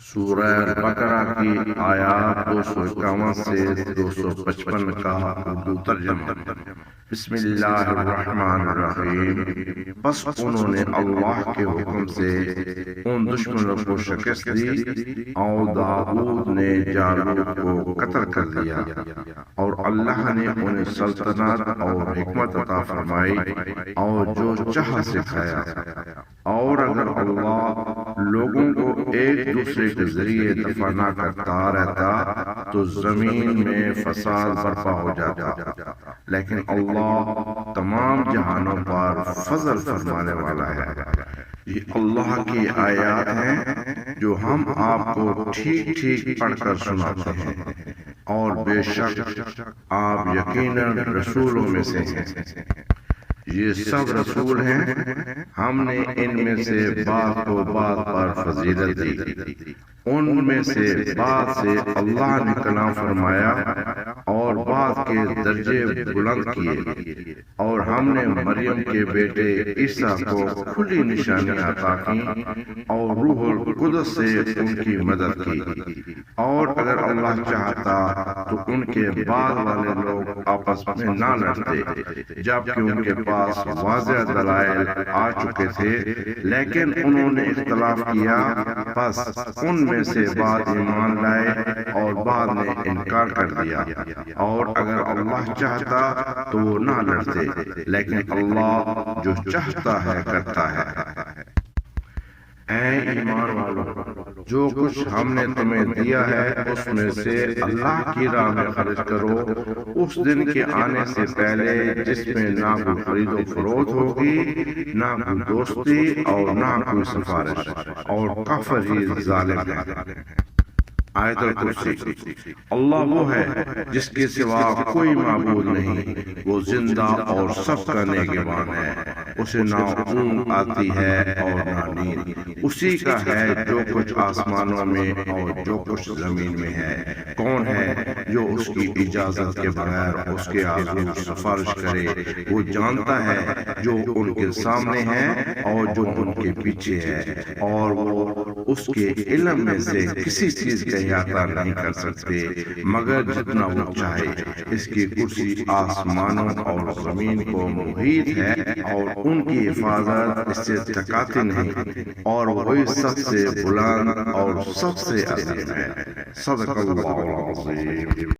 سورہ بقرہ کی آیات 251 سے 255 کا اردو ترجمہ۔ بسم اللہ الرحمن الرحیم۔ پس انہوں نے اللہ کے حکم سے ان دشمنوں کو شکست دی اور داؤد نے جالوت کو قتل کر دیا، اور اللہ نے انہیں سلطنت اور حکمت عطا فرمائی اور جو چاہا سکھایا۔ اور اگر اللہ لوگوں کو ایک دوسرے کے ذریعے دفع نہ کرتا رہتا تو زمین میں فساد برپا ہو جاتا، لیکن اللہ تمام جہانوں پر فضل فرمانے والا ہے۔ یہ اللہ کی آیات ہیں جو ہم آپ کو ٹھیک ٹھیک پڑھ کر سناتے ہیں، اور بے شک آپ یقیناً رسولوں میں سے ہیں۔ یہ سب رسول ہیں، ہم نے ان میں سے بعض کو بعض پر فضیلت دی، ان میں سے بعض سے اللہ نے کلام فرمایا اور بعض کے درجے بلند کیے، اور ہم نے مریم کے بیٹے عیسیٰ کو کھلی نشانیاں عطا کی اور روح القدس سے ان کی مدد کی۔ اور اگر اللہ چاہتا تو ان کے بعد والے لوگ آپس میں نہ لڑتے، جبکہ ان کے پاس واضح دلائل آ چکے تھے، لیکن انہوں نے اختلاف کیا، پس ان میں سے بعض ایمان لائے اور بعض نے انکار کر دیا۔ اور اگر اللہ چاہتا تو وہ نہ لڑتے، لیکن اللہ جو چاہتا ہے کرتا ہے۔ اے ایمان والو، جو کچھ ہم نے تمہیں دیا ہے اس میں سے اللہ کی راہ میں خرچ کرو، اس دن کے آنے سے پہلے جس میں نہ کوئی خرید و فروخت ہوگی، نہ کوئی دوستی اور نہ کوئی سفارش، اور کافر ہی ظالم ہے۔ آیت الکرسی۔ اللہ وہ ہے جس کے سوا کوئی معبود نہیں، وہ زندہ اور سب کا نگہبان ہے، اسے نہ اونگ آتی ہے اور نہ نیند، اسی کا ہے جو کچھ آسمانوں میں اور جو کچھ زمین میں ہے۔ کون ہے جو اس کی اجازت کے بغیر اس کے آگے سفارش کرے؟ وہ جانتا ہے جو ان کے سامنے ہے اور جو ان کے پیچھے ہے، اور وہ اس کے علم میں سے کسی چیز کا احاطہ نہیں کر سکتے مگر جتنا وہ چاہے۔ اس کی کرسی آسمانوں اور زمین کو محیط ہے، اور ان کی حفاظت اس سے تھکاتی نہیں، اور وہی سب سے بلند اور سب سے عظیم ہے۔ صدق اللہ العظیم۔